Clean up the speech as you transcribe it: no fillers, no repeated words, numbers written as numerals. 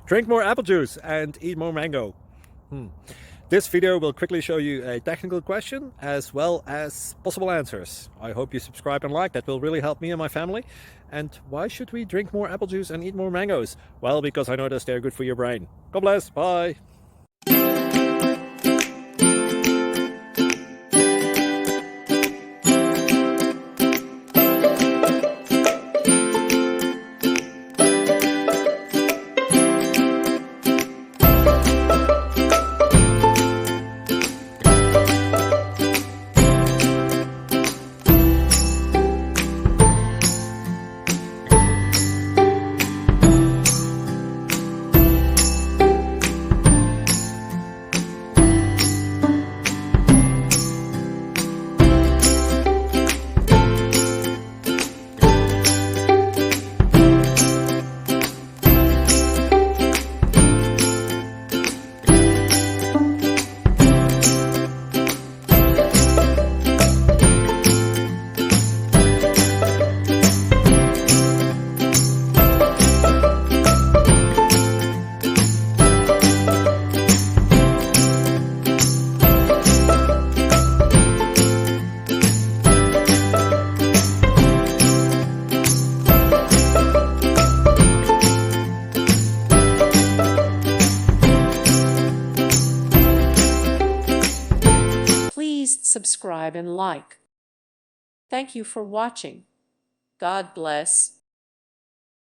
Drink more apple juice and eat more mango. This video will quickly show you a technical question as well as possible answers. I hope you subscribe and like, that will really help me and my family. And why should we drink more apple juice and eat more mangoes? Well, because I noticed they're good for your brain. God bless, bye. Please subscribe and like. Thank you for watching. God bless.